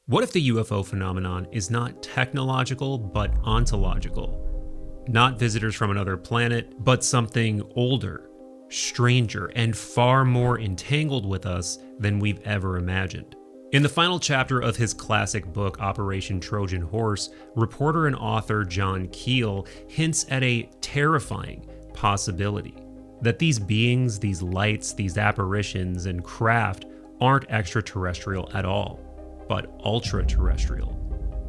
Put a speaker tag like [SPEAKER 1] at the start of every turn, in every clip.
[SPEAKER 1] What if the UFO phenomenon is not technological but ontological? Not visitors from another planet, but something older, stranger, and far more entangled with us than we've ever imagined. In the final chapter of his classic book, Operation Trojan Horse, reporter and author John Keel hints at a terrifying possibility that these beings, these lights, these apparitions, and craft aren't extraterrestrial at all, but ultra-terrestrial.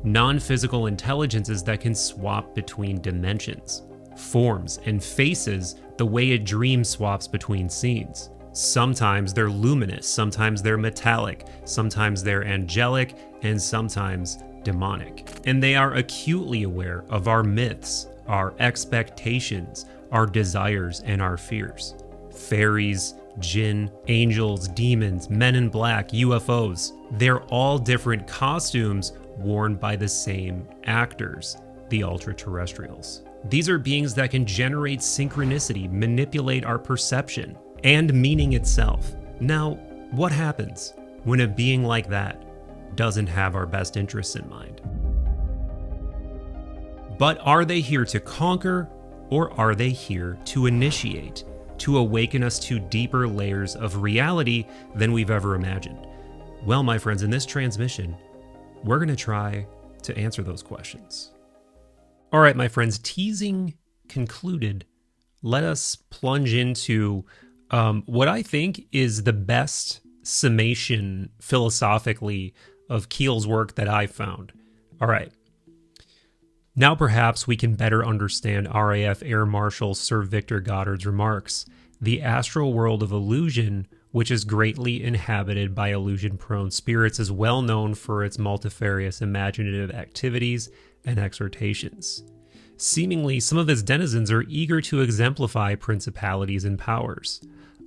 [SPEAKER 1] Non-physical intelligences that can swap between dimensions, forms, and faces the way a dream swaps between scenes. Sometimes they're luminous, sometimes they're metallic, sometimes they're angelic, and sometimes demonic. And they are acutely aware of our myths, our expectations, our desires, and our fears. Fairies, jinn, angels, demons, men in black, UFOs, they're all different costumes worn by the same actors, the ultra-terrestrials. These are beings that can generate synchronicity, manipulate our perception, and meaning itself. Now, what happens when a being like that doesn't have our best interests in mind? But are they here to conquer, or are they here to initiate, to awaken us to deeper layers of reality than we've ever imagined? Well, my friends, in this transmission, we're going to try to answer those questions. All right, my friends, teasing concluded, let us plunge into what I think is the best summation philosophically of Keel's work that I've found. All right. Now perhaps we can better understand RAF Air Marshal Sir Victor Goddard's remarks. The astral world of illusion, which is greatly inhabited by illusion-prone spirits, is well known for its multifarious imaginative activities and exhortations. Seemingly, some of its denizens are eager to exemplify principalities and powers.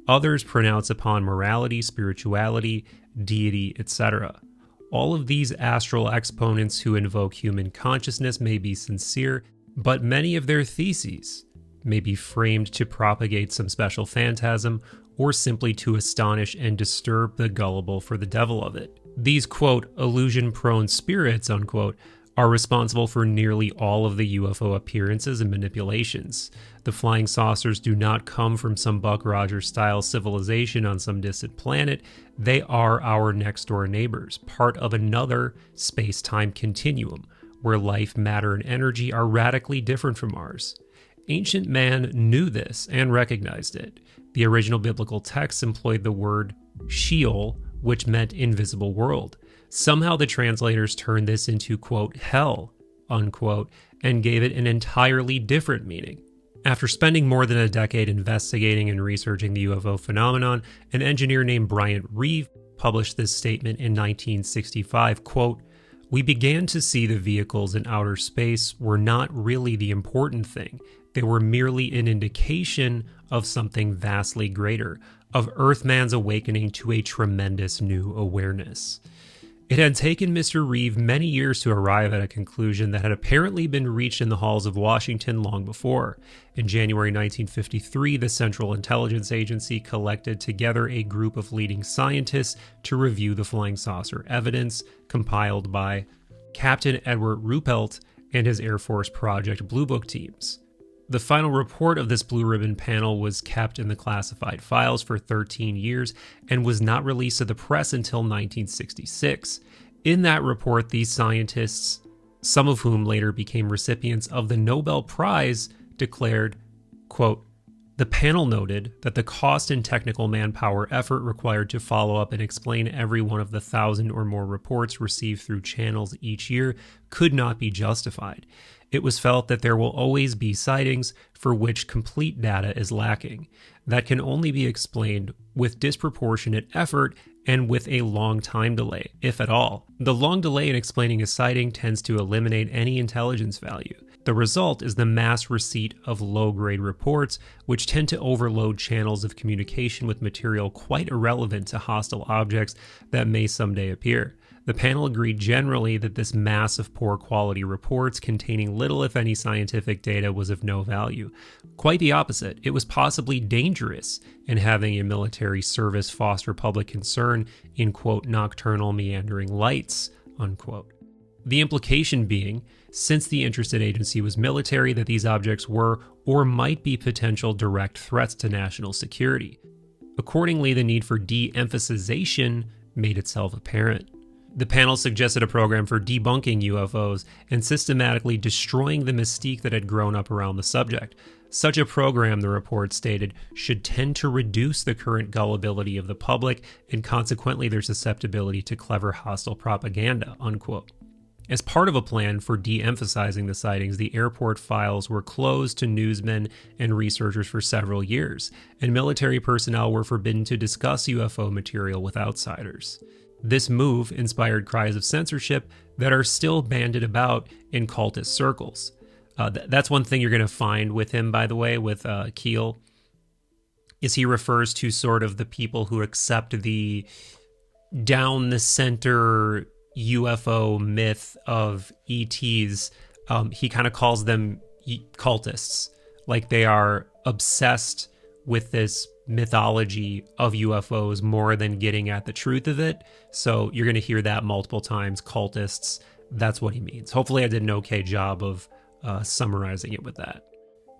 [SPEAKER 1] Others pronounce upon morality, spirituality, deity, etc. All of these astral exponents who invoke human consciousness may be sincere, but many of their theses may be framed to propagate some special phantasm or simply to astonish and disturb the gullible for the devil of it. These, quote, illusion-prone spirits, unquote, are responsible for nearly all of the UFO appearances and manipulations. The flying saucers do not come from some Buck Rogers-style civilization on some distant planet. They are our next-door neighbors, part of another space-time continuum, where life, matter, and energy are radically different from ours. Ancient man knew this and recognized it. The original biblical texts employed the word Sheol, which meant invisible world. Somehow the translators turned this into, quote, hell, unquote, and gave it an entirely different meaning. After spending more than a decade investigating and researching the UFO phenomenon, an engineer named Bryant Reeve published this statement in 1965, quote, "We began to see the vehicles in outer space were not really the important thing. They were merely an indication of something vastly greater, of Earthman's awakening to a tremendous new awareness." It had taken Mr. Reeve many years to arrive at a conclusion that had apparently been reached in the halls of Washington long before. In January 1953, the Central Intelligence Agency collected together a group of leading scientists to review the flying saucer evidence compiled by Captain Edward Ruppelt and his Air Force Project Blue Book teams. The final report of this Blue Ribbon panel was kept in the classified files for 13 years and was not released to the press until 1966. In that report, these scientists, some of whom later became recipients of the Nobel Prize, declared, quote, "The panel noted that the cost and technical manpower effort required to follow up and explain every one of the 1,000 or more reports received through channels each year could not be justified. It was felt that there will always be sightings for which complete data is lacking. That can only be explained with disproportionate effort and with a long time delay, if at all. The long delay in explaining a sighting tends to eliminate any intelligence value. The result is the mass receipt of low-grade reports, which tend to overload channels of communication with material quite irrelevant to hostile objects that may someday appear. The panel agreed generally that this mass of poor quality reports containing little if any scientific data was of no value. Quite the opposite, it was possibly dangerous in having a military service foster public concern in, quote, nocturnal meandering lights, unquote. The implication being, since the interested agency was military, that these objects were or might be potential direct threats to national security. Accordingly, the need for de-emphasization made itself apparent. The panel suggested a program for debunking UFOs and systematically destroying the mystique that had grown up around the subject. Such a program, the report stated, should tend to reduce the current gullibility of the public and consequently their susceptibility to clever hostile propaganda, unquote. As part of a plan for de-emphasizing the sightings, the airport files were closed to newsmen and researchers for several years, and military personnel were forbidden to discuss UFO material with outsiders. This move inspired cries of censorship that are still bandied about in cultist circles. That's one thing you're going to find with him, by the way, with Keel, is he refers to sort of the people who accept the down the center UFO myth of ETs. He kind of calls them cultists, like they are obsessed with this mythology of UFOs more than getting at the truth of it. So you're going to hear that multiple times, cultists. That's what he means. Hopefully I did an okay job of summarizing it with that.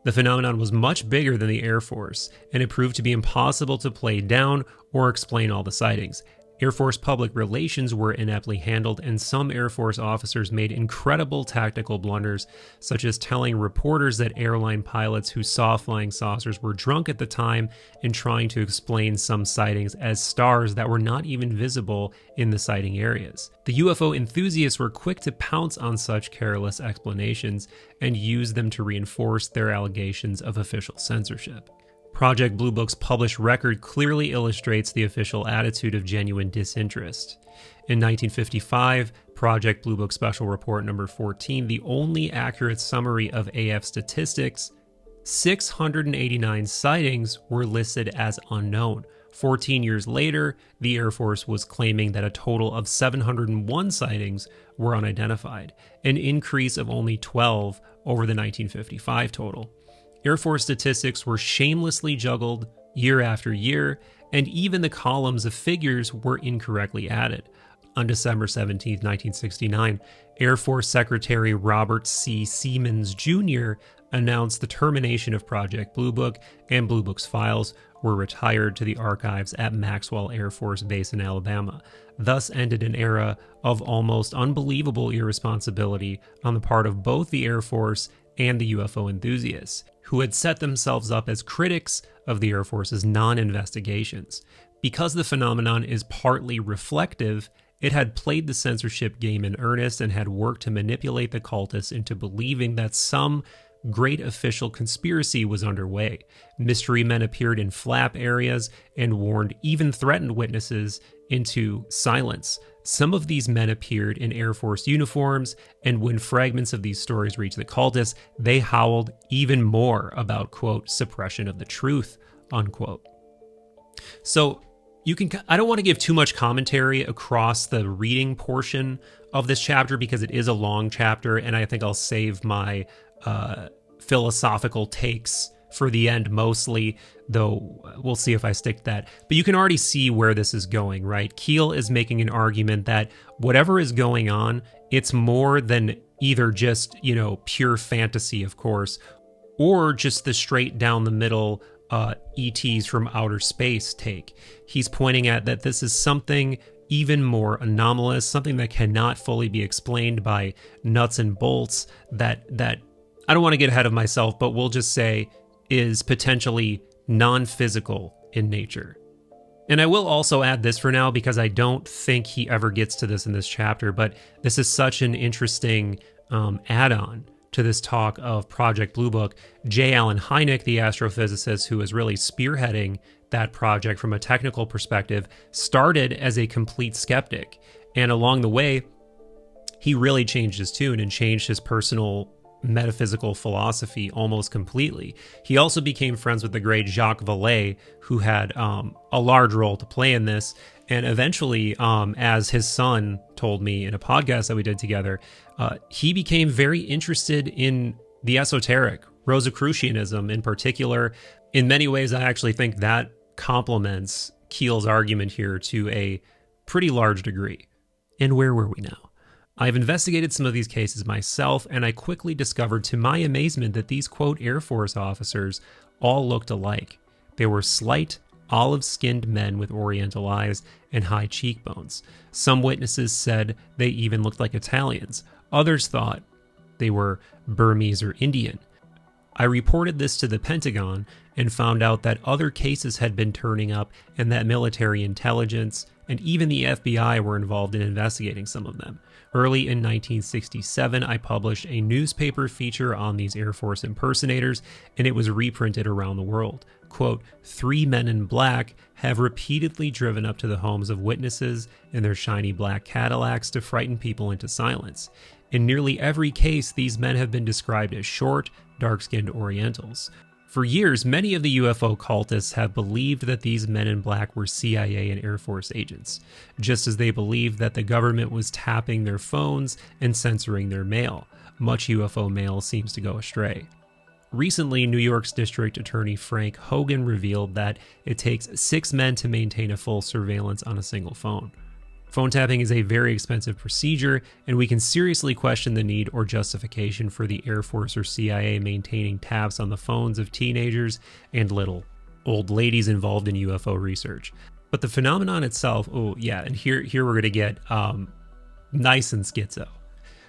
[SPEAKER 1] The phenomenon was much bigger than the Air Force, and it proved to be impossible to play down or explain all the sightings. Air Force public relations were ineptly handled, and some Air Force officers made incredible tactical blunders, such as telling reporters that airline pilots who saw flying saucers were drunk at the time and trying to explain some sightings as stars that were not even visible in the sighting areas. The UFO enthusiasts were quick to pounce on such careless explanations and use them to reinforce their allegations of official censorship. Project Blue Book's published record clearly illustrates the official attitude of genuine disinterest. In 1955, Project Blue Book Special Report number 14, the only accurate summary of AF statistics, 689 sightings were listed as unknown. 14 years later, the Air Force was claiming that a total of 701 sightings were unidentified, an increase of only 12 over the 1955 total. Air Force statistics were shamelessly juggled year after year, and even the columns of figures were incorrectly added. On December 17, 1969, Air Force Secretary Robert C. Seamans Jr. announced the termination of Project Blue Book, and Blue Book's files were retired to the archives at Maxwell Air Force Base in Alabama. Thus ended an era of almost unbelievable irresponsibility on the part of both the Air Force and the UFO enthusiasts, who had set themselves up as critics of the Air Force's non-investigations. Because the phenomenon is partly reflective, it had played the censorship game in earnest and had worked to manipulate the cultists into believing that some great official conspiracy was underway. Mystery men appeared in flap areas and warned, even threatened witnesses into silence. Some of these men appeared in Air Force uniforms, and when fragments of these stories reached the cultists, they howled even more about, quote, suppression of the truth, unquote. So I don't want to give too much commentary across the reading portion of this chapter because it is a long chapter, and I think I'll save my philosophical takes for the end mostly, though we'll see if I stick to that. But you can already see where this is going, right? Keel is making an argument that whatever is going on, it's more than either just, pure fantasy, of course, or just the straight down the middle ETs from outer space take. He's pointing at that this is something even more anomalous, something that cannot fully be explained by nuts and bolts, that I don't want to get ahead of myself, but we'll just say is potentially non-physical in nature. And I will also add this for now because I don't think he ever gets to this in this chapter, but this is such an interesting add-on to this talk of Project Blue Book. J. Allen Hynek, the astrophysicist who is really spearheading that project from a technical perspective, started as a complete skeptic. And along the way, he really changed his tune and changed his personal metaphysical philosophy almost completely. He also became friends with the great Jacques Vallée, who had a large role to play in this. And eventually, as his son told me in a podcast that we did together, he became very interested in the esoteric, Rosicrucianism in particular. In many ways, I actually think that complements Keel's argument here to a pretty large degree. And where were we now? I've investigated some of these cases myself, and I quickly discovered to my amazement that these quote Air Force officers all looked alike. They were slight, olive-skinned men with oriental eyes and high cheekbones. Some witnesses said they even looked like Italians. Others thought they were Burmese or Indian. I reported this to the Pentagon and found out that other cases had been turning up and that military intelligence and even the FBI were involved in investigating some of them. Early in 1967, I published a newspaper feature on these Air Force impersonators, and it was reprinted around the world. Quote, 3 men in black have repeatedly driven up to the homes of witnesses in their shiny black Cadillacs to frighten people into silence. In nearly every case, these men have been described as short, dark-skinned Orientals. For years, many of the UFO cultists have believed that these men in black were CIA and Air Force agents, just as they believed that the government was tapping their phones and censoring their mail. Much UFO mail seems to go astray. Recently, New York's District Attorney Frank Hogan revealed that it takes 6 men to maintain a full surveillance on a single phone. Phone tapping is a very expensive procedure, and we can seriously question the need or justification for the Air Force or CIA maintaining taps on the phones of teenagers and little old ladies involved in UFO research. But the phenomenon itself, and here we're going to get nice and schizo.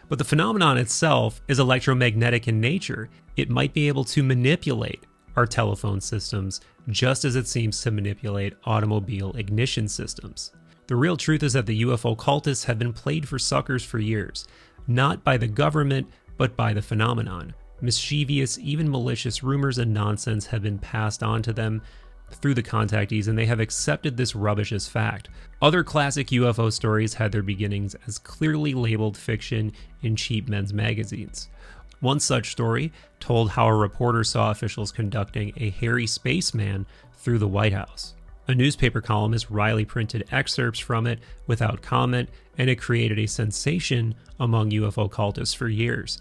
[SPEAKER 1] But the phenomenon itself is electromagnetic in nature. It might be able to manipulate our telephone systems just as it seems to manipulate automobile ignition systems. The real truth is that the UFO cultists have been played for suckers for years, not by the government, but by the phenomenon. Mischievous, even malicious rumors and nonsense have been passed on to them through the contactees, and they have accepted this rubbish as fact. Other classic UFO stories had their beginnings as clearly labeled fiction in cheap men's magazines. One such story told how a reporter saw officials conducting a hairy spaceman through the White House. A newspaper columnist wryly printed excerpts from it without comment, and it created a sensation among UFO cultists for years.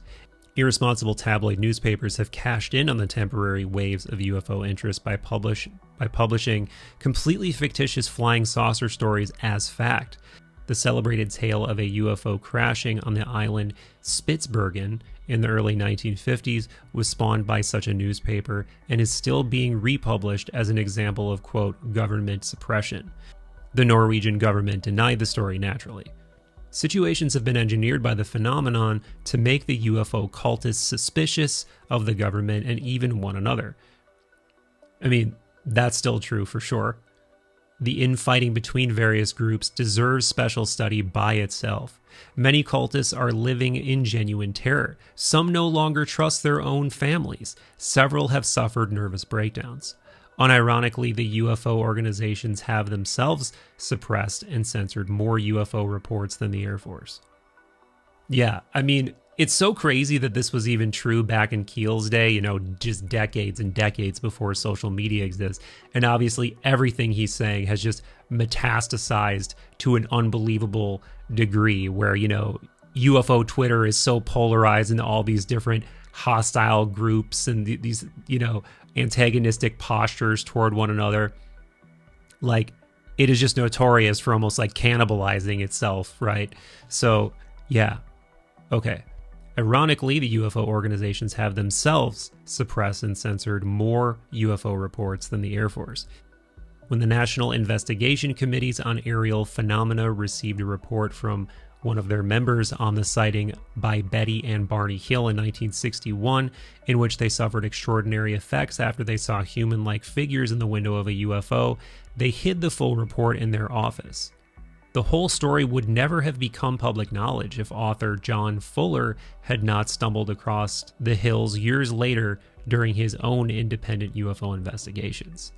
[SPEAKER 1] Irresponsible tabloid newspapers have cashed in on the temporary waves of UFO interest by publishing completely fictitious flying saucer stories as fact. The celebrated tale of a UFO crashing on the island Spitsbergen in the early 1950s was spawned by such a newspaper and is still being republished as an example of, quote, government suppression. The Norwegian government denied the story naturally. Situations have been engineered by the phenomenon to make the UFO cultists suspicious of the government and even one another. I mean, that's still true for sure. The infighting between various groups deserves special study by itself. Many cultists are living in genuine terror. Some no longer trust their own families. Several have suffered nervous breakdowns. Unironically, the UFO organizations have themselves suppressed and censored more UFO reports than the Air Force. Yeah, I mean, it's so crazy that this was even true back in Keel's day, just decades and decades before social media exists. And obviously everything he's saying has just metastasized to an unbelievable degree where, UFO Twitter is so polarized into all these different hostile groups and these, antagonistic postures toward one another. Like, it is just notorious for almost like cannibalizing itself, right? So, yeah. Okay. Ironically, the UFO organizations have themselves suppressed and censored more UFO reports than the Air Force. When the National Investigation Committees on Aerial Phenomena received a report from one of their members on the sighting by Betty and Barney Hill in 1961, in which they suffered extraordinary effects after they saw human-like figures in the window of a UFO, they hid the full report in their office. The whole story would never have become public knowledge if author John Fuller had not stumbled across the Hills years later during his own independent UFO investigations.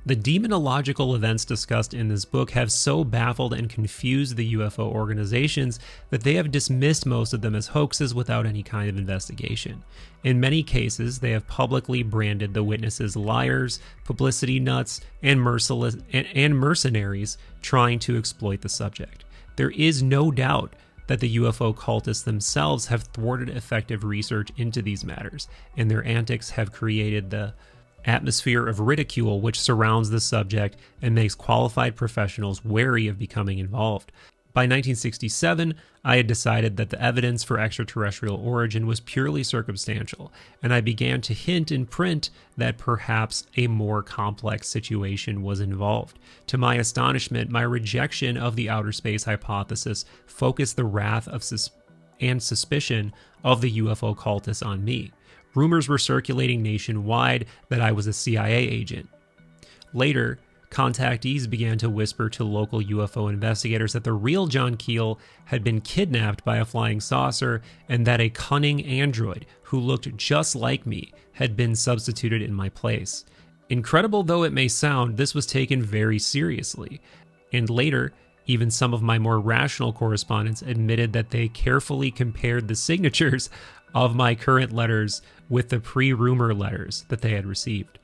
[SPEAKER 1] The demonological events discussed in this book have so baffled and confused the UFO organizations that they have dismissed most of them as hoaxes without any kind of investigation. In many cases, they have publicly branded the witnesses liars, publicity nuts, and mercenaries trying to exploit the subject. There is no doubt that the UFO cultists themselves have thwarted effective research into these matters, and their antics have created the atmosphere of ridicule which surrounds the subject and makes qualified professionals wary of becoming involved. By 1967, I had decided that the evidence for extraterrestrial origin was purely circumstantial, and I began to hint in print that perhaps a more complex situation was involved. To my astonishment, my rejection of the outer space hypothesis focused the wrath of and suspicion of the UFO cultists on me. Rumors were circulating nationwide that I was a CIA agent. Later, contactees began to whisper to local UFO investigators that the real John Keel had been kidnapped by a flying saucer and that a cunning android who looked just like me had been substituted in my place. Incredible though it may sound, this was taken very seriously. And later, even some of my more rational correspondents admitted that they carefully compared the signatures of my current letters with the pre-rumor letters that they had received.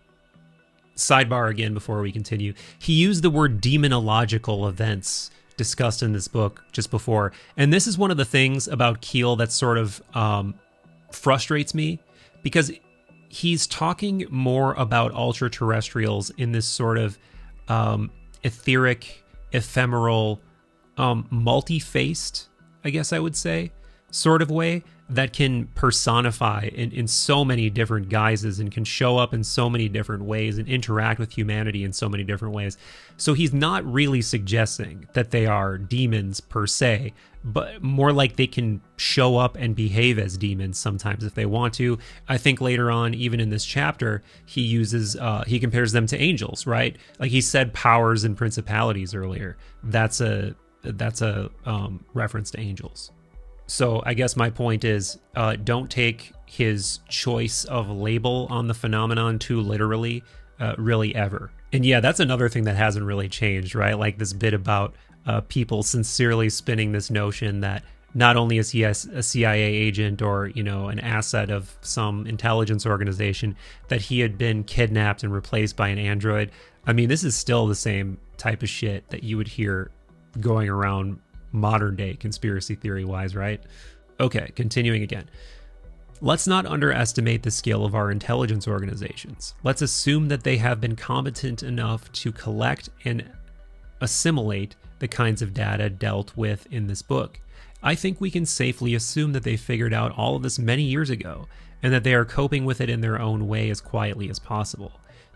[SPEAKER 1] Sidebar again before we continue. He used the word demonological events discussed in this book just before. And this is one of the things about Keel that sort of frustrates me, because he's talking more about ultraterrestrials in this sort of etheric, ephemeral, multi-faced, I guess I would say, sort of way that can personify in so many different guises and can show up in so many different ways and interact with humanity in so many different ways. So he's not really suggesting that they are demons per se, but more like they can show up and behave as demons sometimes if they want to. I think later on, even in this chapter, he uses, he compares them to angels, right? Like he said powers and principalities earlier. That's a reference to angels. So I guess my point is, don't take his choice of label on the phenomenon too literally, really ever. And yeah, that's another thing that hasn't really changed, right? Like this bit about people sincerely spinning this notion that not only is he a CIA agent or, you know, an asset of some intelligence organization, that he had been kidnapped and replaced by an android. I mean, this is still the same type of shit that you would hear going around modern day conspiracy theory wise, right? Okay, continuing again. Let's not underestimate the skill of our intelligence organizations. Let's assume that they have been competent enough to collect and assimilate the kinds of data dealt with in this book. I think we can safely assume that they figured out all of this many years ago, and that they are coping with it in their own way as quietly as possible.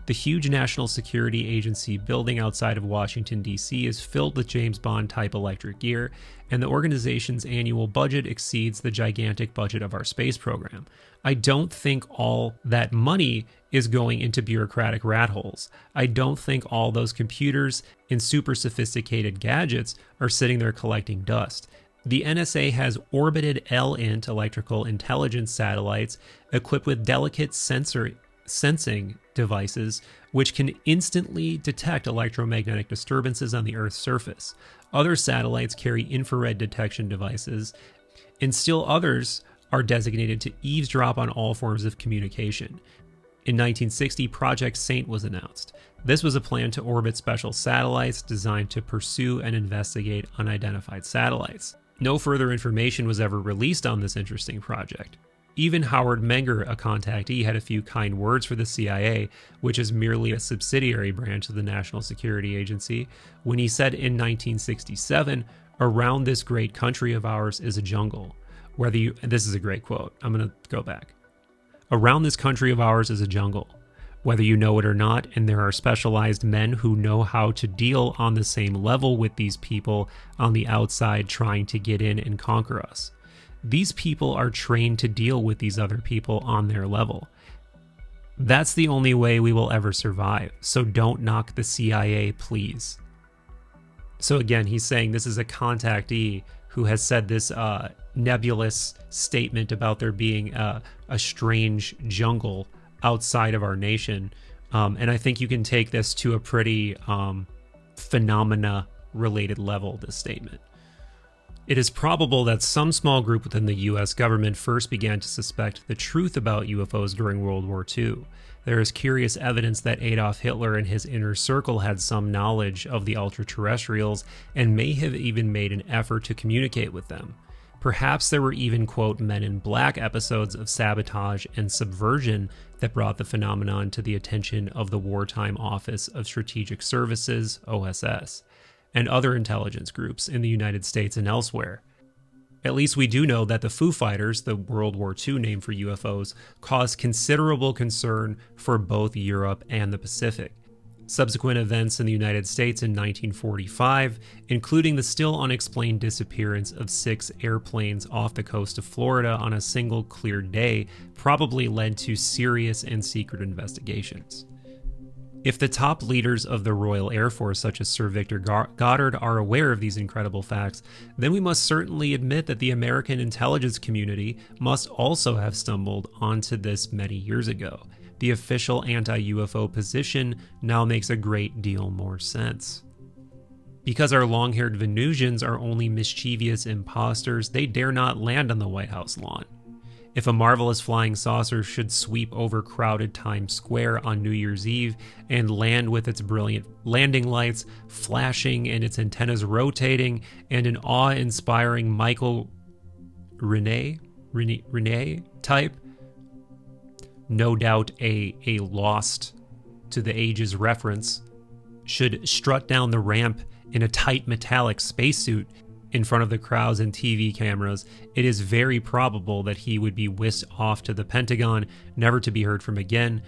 [SPEAKER 1] The huge national security agency building outside of Washington, D.C. is filled with James Bond-type electric gear, and the organization's annual budget exceeds the gigantic budget of our space program. I don't think all that money is going into bureaucratic rat holes. I don't think all those computers and super sophisticated gadgets are sitting there collecting dust. The NSA has orbited L-INT electrical intelligence satellites equipped with delicate sensing devices which can instantly detect electromagnetic disturbances on the Earth's surface. Other satellites carry infrared detection devices, and still others are designated to eavesdrop on all forms of communication. In 1960, Project Saint was announced. This was a plan to orbit special satellites designed to pursue and investigate unidentified satellites. No further information was ever released on this interesting project. Even Howard Menger, a contactee, had a few kind words for the CIA, which is merely a subsidiary branch of the National Security Agency, when he said in 1967, "Around this great country of ours is a jungle. This is a great quote. I'm going to go back. Around this country of ours is a jungle. Whether you know it or not, and there are specialized men who know how to deal on the same level with these people on the outside trying to get in and conquer us. These people are trained to deal with these other people on their level. That's the only way we will ever survive, so don't knock the CIA, please." So again, he's saying this is a contactee who has said this nebulous statement about there being a strange jungle outside of our nation. And I think you can take this to a pretty phenomena-related level, this statement. It is probable that some small group within the US government first began to suspect the truth about UFOs during World War II. There is curious evidence that Adolf Hitler and his inner circle had some knowledge of the ultraterrestrials and may have even made an effort to communicate with them. Perhaps there were even, quote, Men in Black episodes of sabotage and subversion that brought the phenomenon to the attention of the Wartime Office of Strategic Services, OSS. and other intelligence groups in the United States and elsewhere. At least we do know that the Foo Fighters, the World War II name for UFOs, caused considerable concern for both Europe and the Pacific. Subsequent events in the United States in 1945, including the still unexplained disappearance of 6 airplanes off the coast of Florida on a single clear day, probably led to serious and secret investigations. If the top leaders of the Royal Air Force, such as Sir Victor Goddard, are aware of these incredible facts, then we must certainly admit that the American intelligence community must also have stumbled onto this many years ago. The official anti-UFO position now makes a great deal more sense. Because our long-haired Venusians are only mischievous imposters, they dare not land on the White House lawn. If a marvelous flying saucer should sweep over crowded Times Square on New Year's Eve and land with its brilliant landing lights flashing and its antennas rotating and an awe-inspiring Michael Rene type, no doubt a Lost to the Ages reference, should strut down the ramp in a tight metallic spacesuit in front of the crowds and TV cameras, it is very probable that he would be whisked off to the Pentagon, never to be heard from again,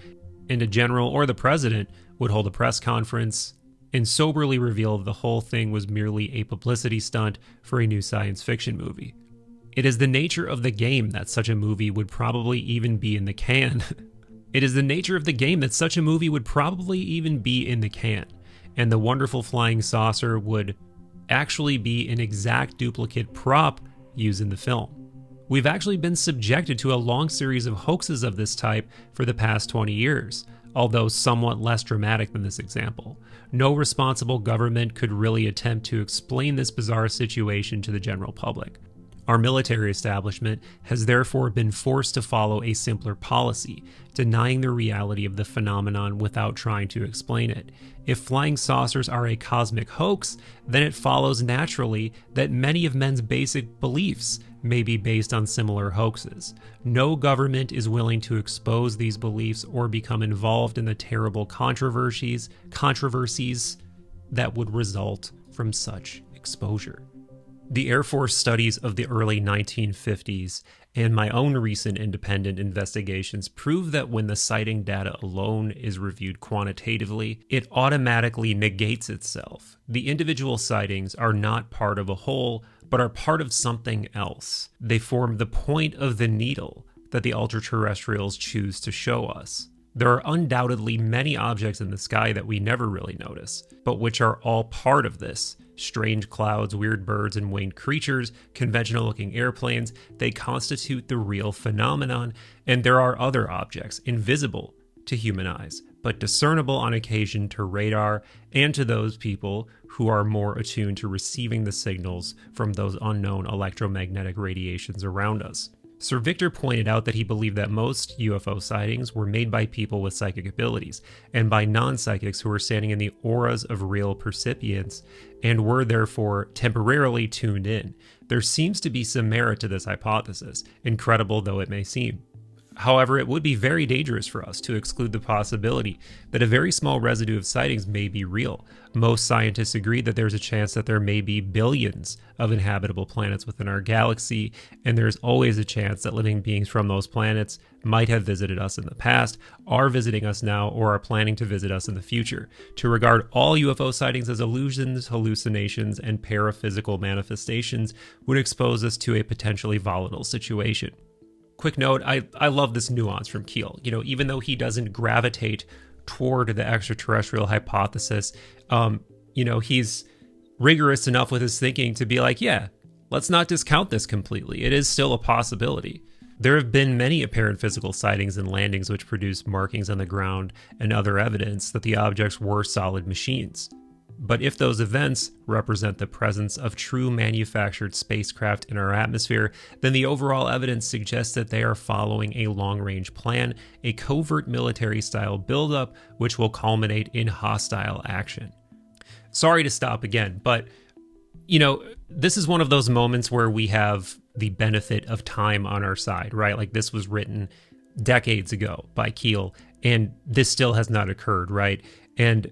[SPEAKER 1] and a general or the president would hold a press conference and soberly reveal the whole thing was merely a publicity stunt for a new science fiction movie. It is the nature of the game that such a movie would probably even be in the can. It is the nature of the game that such a movie would probably even be in the can, and the wonderful flying saucer would actually be an exact duplicate prop used in the film. We've actually been subjected to a long series of hoaxes of this type for the past 20 years, although somewhat less dramatic than this example. No responsible government could really attempt to explain this bizarre situation to the general public. Our military establishment has therefore been forced to follow a simpler policy, denying the reality of the phenomenon without trying to explain it. If flying saucers are a cosmic hoax, then it follows naturally that many of men's basic beliefs may be based on similar hoaxes. No government is willing to expose these beliefs or become involved in the terrible controversies that would result from such exposure. The Air Force studies of the early 1950s and my own recent independent investigations prove that when the sighting data alone is reviewed quantitatively, it automatically negates itself. The individual sightings are not part of a whole, but are part of something else. They form the point of the needle that the ultraterrestrials choose to show us. There are undoubtedly many objects in the sky that we never really notice, but which are all part of this. Strange clouds, weird birds, and winged creatures, conventional-looking airplanes, they constitute the real phenomenon, and there are other objects, invisible to human eyes, but discernible on occasion to radar and to those people who are more attuned to receiving the signals from those unknown electromagnetic radiations around us. Sir Victor pointed out that he believed that most UFO sightings were made by people with psychic abilities, and by non-psychics who were standing in the auras of real percipients, and were therefore temporarily tuned in. There seems to be some merit to this hypothesis, incredible though it may seem. However, it would be very dangerous for us to exclude the possibility that a very small residue of sightings may be real. Most scientists agree that there's a chance that there may be billions of inhabitable planets within our galaxy, and there's always a chance that living beings from those planets might have visited us in the past, are visiting us now, or are planning to visit us in the future. To regard all UFO sightings as illusions, hallucinations, and paraphysical manifestations would expose us to a potentially volatile situation. Quick note, I love this nuance from Keel. You know, even though he doesn't gravitate toward the extraterrestrial hypothesis, he's rigorous enough with his thinking to be like, yeah, let's not discount this completely. It is still a possibility. There have been many apparent physical sightings and landings which produce markings on the ground and other evidence that the objects were solid machines. But if those events represent the presence of true manufactured spacecraft in our atmosphere, then the overall evidence suggests that they are following a long-range plan, a covert military-style buildup, which will culminate in hostile action. Sorry to stop again, but, this is one of those moments where we have the benefit of time on our side, right? Like, this was written decades ago by Keel, and this still has not occurred, right? And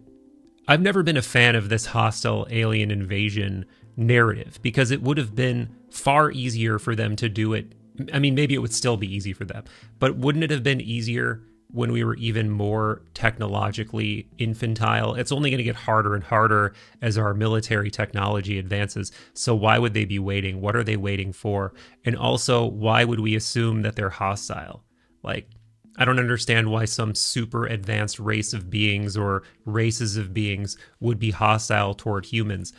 [SPEAKER 1] I've never been a fan of this hostile alien invasion narrative because it would have been far easier for them to do it. I mean, maybe it would still be easy for them, but wouldn't it have been easier when we were even more technologically infantile? It's only going to get harder and harder as our military technology advances. So why would they be waiting? What are they waiting for? And also, why would we assume that they're hostile? Like, I don't understand why some super advanced race of beings or races of beings would be hostile toward humans.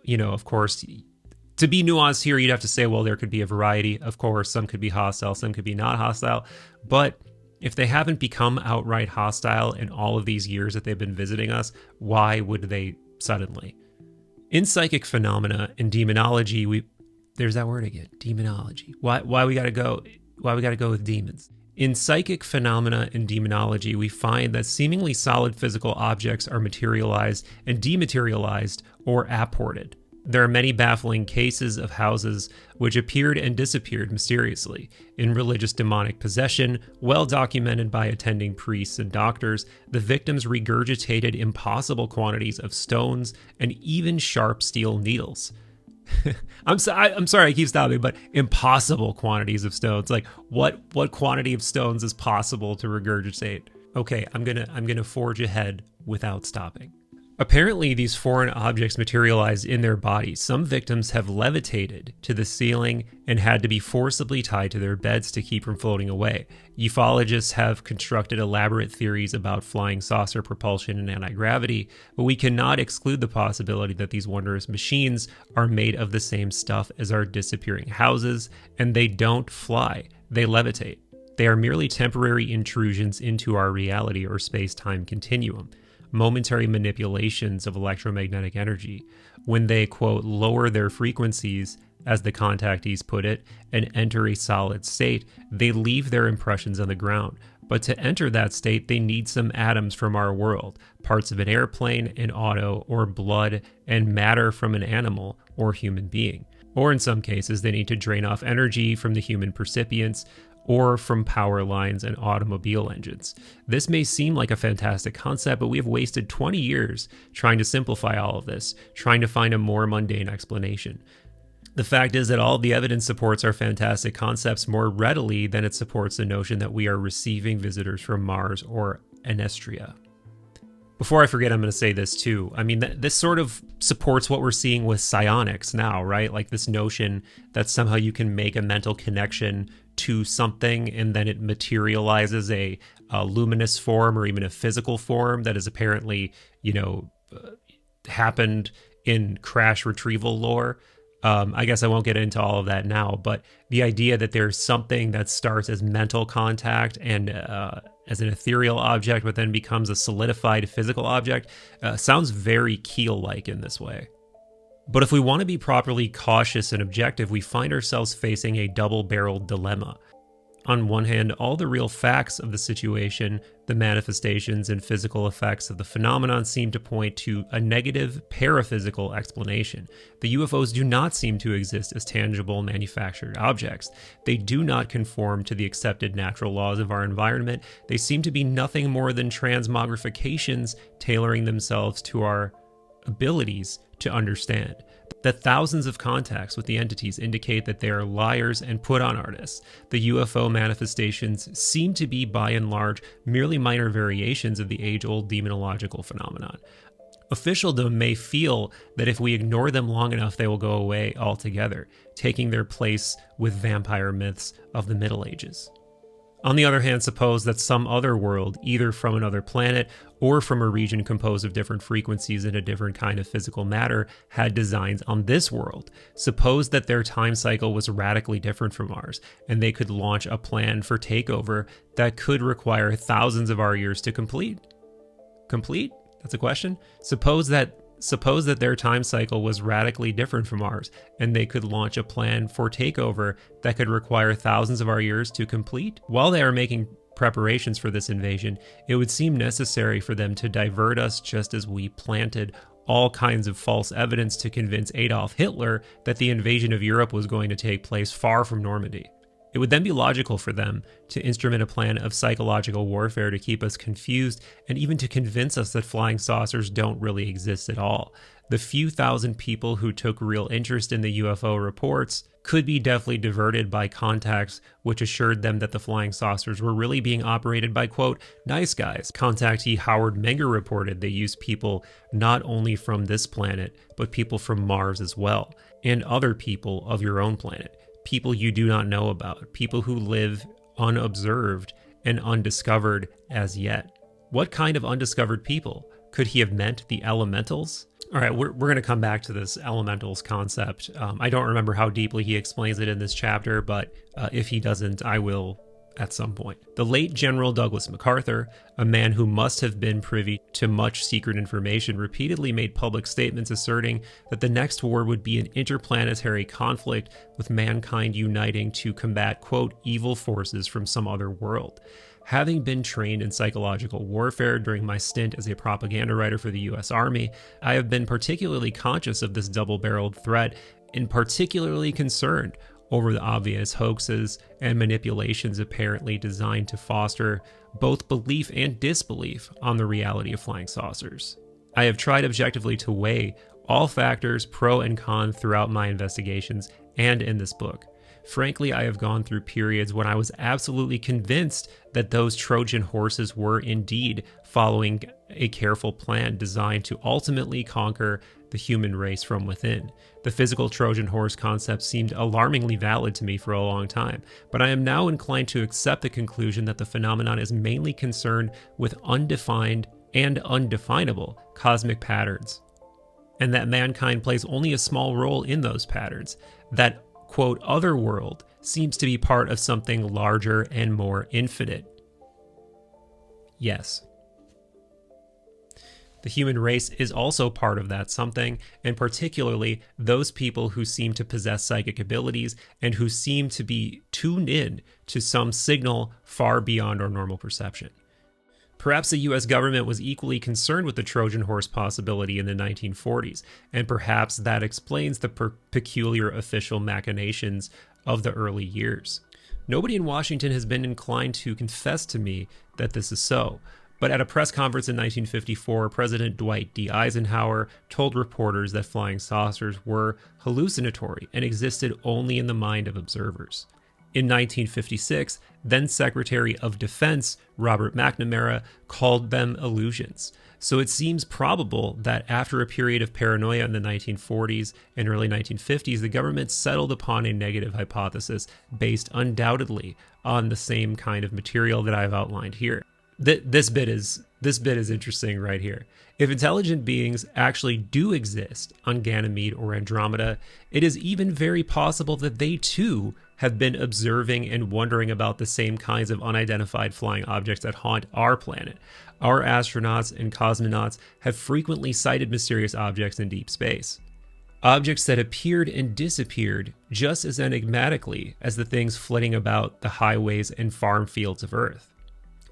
[SPEAKER 1] You know, of course, to be nuanced here, you'd have to say, well, there could be a variety. Of course, some could be hostile, some could be not hostile. But if they haven't become outright hostile in all of these years that they've been visiting us, why would they suddenly? In psychic phenomena and demonology, there's that word again, demonology. Why we gotta go with demons? In psychic phenomena and demonology, we find that seemingly solid physical objects are materialized and dematerialized or apported. There are many baffling cases of houses which appeared and disappeared mysteriously. In religious demonic possession, well documented by attending priests and doctors, the victims regurgitated impossible quantities of stones and even sharp steel needles. I'm sorry, I keep stopping, but impossible quantities of stones. Like, what quantity of stones is possible to regurgitate? Okay, I'm gonna forge ahead without stopping. Apparently, these foreign objects materialized in their bodies. Some victims have levitated to the ceiling and had to be forcibly tied to their beds to keep from floating away. Ufologists have constructed elaborate theories about flying saucer propulsion and anti-gravity, but we cannot exclude the possibility that these wondrous machines are made of the same stuff as our disappearing houses, and they don't fly, they levitate. They are merely temporary intrusions into our reality or space-time continuum. Momentary manipulations of electromagnetic energy. When they, quote, lower their frequencies, as the contactees put it, and enter a solid state, they leave their impressions on the ground. But to enter that state, they need some atoms from our world, parts of an airplane, an auto, or blood, and matter from an animal or human being. Or in some cases, they need to drain off energy from the human percipients, or from power lines and automobile engines. This may seem like a fantastic concept, but we have wasted 20 years trying to simplify all of this, trying to find a more mundane explanation. The fact is that all of the evidence supports our fantastic concepts more readily than it supports the notion that we are receiving visitors from Mars or Anestria. Before I forget, I'm going to say this too. I mean, this sort of supports what we're seeing with psionics now, right? Like this notion that somehow you can make a mental connection to something and then it materializes a luminous form or even a physical form that is apparently, happened in crash retrieval lore. I guess I won't get into all of that now, but the idea that there's something that starts as mental contact and as an ethereal object, but then becomes a solidified physical object, sounds very Keel-like in this way. But if we want to be properly cautious and objective, we find ourselves facing a double-barreled dilemma. On one hand, all the real facts of the situation, the manifestations and physical effects of the phenomenon seem to point to a negative paraphysical explanation. The UFOs do not seem to exist as tangible manufactured objects. They do not conform to the accepted natural laws of our environment. They seem to be nothing more than transmogrifications tailoring themselves to our abilities to understand. The thousands of contacts with the entities indicate that they are liars and put-on artists. The UFO manifestations seem to be, by and large, merely minor variations of the age-old demonological phenomenon. Officialdom may feel that if we ignore them long enough, they will go away altogether, taking their place with vampire myths of the Middle Ages. On the other hand, suppose that some other world, either from another planet or from a region composed of different frequencies and a different kind of physical matter, had designs on this world. Suppose that their time cycle was radically different from ours, and they could launch a plan for takeover that could require thousands of our years to complete. Complete? That's a question. Suppose that their time cycle was radically different from ours, and they could launch a plan for takeover that could require thousands of our years to complete. While they are making preparations for this invasion, it would seem necessary for them to divert us just as we planted all kinds of false evidence to convince Adolf Hitler that the invasion of Europe was going to take place far from Normandy. It would then be logical for them to instrument a plan of psychological warfare to keep us confused and even to convince us that flying saucers don't really exist at all. The few thousand people who took real interest in the UFO reports could be definitely diverted by contacts which assured them that the flying saucers were really being operated by, quote, nice guys. Contactee Howard Menger reported they used people not only from this planet, but people from Mars as well, and other people of your own planet. People you do not know about, people who live unobserved and undiscovered as yet. What kind of undiscovered people? Could he have meant the elementals? All right, we're going to come back to this elementals concept. I don't remember how deeply he explains it in this chapter, but if he doesn't, I will at some point. The late General Douglas MacArthur, a man who must have been privy to much secret information, repeatedly made public statements asserting that the next war would be an interplanetary conflict with mankind uniting to combat, quote, evil forces from some other world. Having been trained in psychological warfare during my stint as a propaganda writer for the US Army, I have been particularly conscious of this double-barreled threat and particularly concerned over the obvious hoaxes and manipulations apparently designed to foster both belief and disbelief on the reality of flying saucers. I have tried objectively to weigh all factors, pro and con, throughout my investigations and in this book. Frankly, I have gone through periods when I was absolutely convinced that those Trojan horses were indeed following a careful plan designed to ultimately conquer the human race from within. The physical Trojan horse concept seemed alarmingly valid to me for a long time, but I am now inclined to accept the conclusion that the phenomenon is mainly concerned with undefined and undefinable cosmic patterns, and that mankind plays only a small role in those patterns. That, quote, other world seems to be part of something larger and more infinite. Yes. The human race is also part of that something, and particularly those people who seem to possess psychic abilities and who seem to be tuned in to some signal far beyond our normal perception. Perhaps the US government was equally concerned with the Trojan horse possibility in the 1940s, and perhaps that explains the peculiar official machinations of the early years. Nobody in Washington has been inclined to confess to me that this is so, but at a press conference in 1954, President Dwight D. Eisenhower told reporters that flying saucers were hallucinatory and existed only in the mind of observers. In 1956, then Secretary of Defense Robert McNamara called them illusions. So it seems probable that after a period of paranoia in the 1940s and early 1950s, the government settled upon a negative hypothesis based undoubtedly on the same kind of material that I've outlined here. This bit is interesting right here. If intelligent beings actually do exist on Ganymede or Andromeda, it is even very possible that they too have been observing and wondering about the same kinds of unidentified flying objects that haunt our planet. Our astronauts and cosmonauts have frequently sighted mysterious objects in deep space. Objects that appeared and disappeared just as enigmatically as the things flitting about the highways and farm fields of Earth.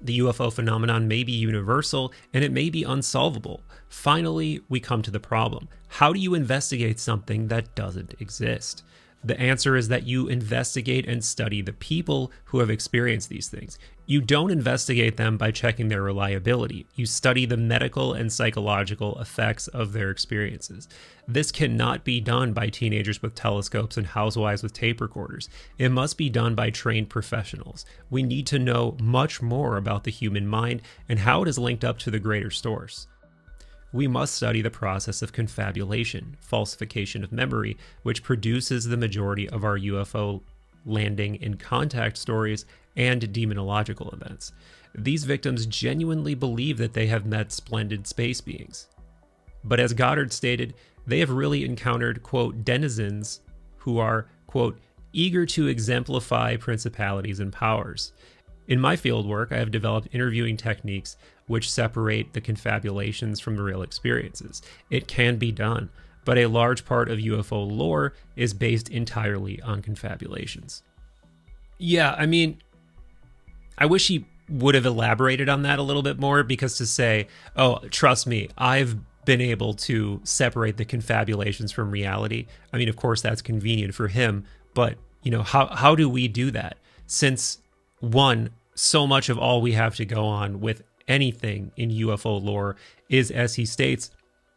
[SPEAKER 1] The UFO phenomenon may be universal, and it may be unsolvable. Finally, we come to the problem. How do you investigate something that doesn't exist? The answer is that you investigate and study the people who have experienced these things. You don't investigate them by checking their reliability. You study the medical and psychological effects of their experiences. This cannot be done by teenagers with telescopes and housewives with tape recorders. It must be done by trained professionals. We need to know much more about the human mind and how it is linked up to the greater source. We must study the process of confabulation, falsification of memory, which produces the majority of our UFO landing in contact stories and demonological events. These victims genuinely believe that they have met splendid space beings. But as Goddard stated, they have really encountered, quote, denizens who are, quote, eager to exemplify principalities and powers. In my fieldwork, I have developed interviewing techniques which separate the confabulations from the real experiences. It can be done, but a large part of UFO lore is based entirely on confabulations. Yeah, I mean, I wish he would have elaborated on that a little bit more, because to say, oh, trust me, I've been able to separate the confabulations from reality. I mean, of course, that's convenient for him, but, you know, how do we do that? since one, so much of all we have to go on with anything in UFO lore is, as he states,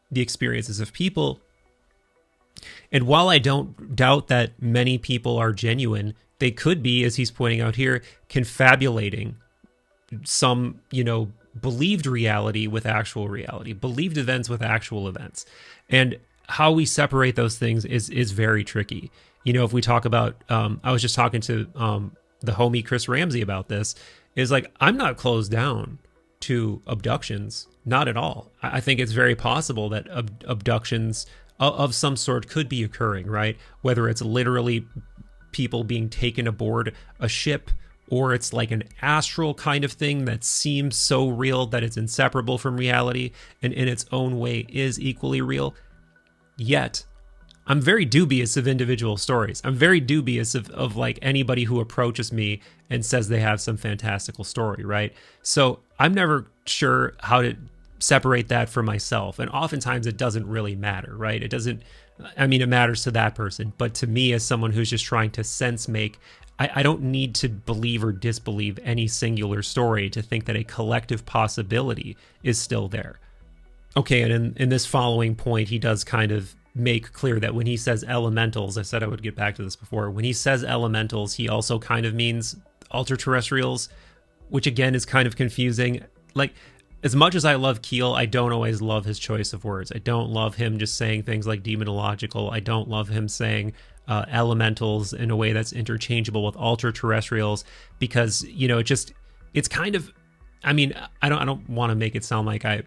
[SPEAKER 1] the experiences of people. And while I don't doubt that many people are genuine, they could be, as he's pointing out here, confabulating some, believed reality with actual reality, believed events with actual events. And how we separate those things is very tricky. If we talk about, I was just talking to the homie Chris Ramsey about this, is like, I'm not closed down to abductions, not at all. I think it's very possible that abductions of some sort could be occurring, right? Whether it's literally people being taken aboard a ship, or it's like an astral kind of thing that seems so real that it's inseparable from reality and in its own way is equally real. Yet, I'm very dubious of individual stories. I'm very dubious of like anybody who approaches me and says they have some fantastical story, right? So I'm never sure how to separate that for myself. And oftentimes it doesn't really matter, right? It matters to that person. But to me, as someone who's just trying to sense make, I don't need to believe or disbelieve any singular story to think that a collective possibility is still there. Okay, and in this following point, he does kind of make clear that when he says elementals, I said I would get back to this before, when he says elementals, he also kind of means ultraterrestrials, which again is kind of confusing. Like, as much as I love Keel, I don't always love his choice of words. I don't love him just saying things like demonological. I don't love him saying elementals in a way that's interchangeable with ultraterrestrials, because, it's kind of, I don't want to make it sound like I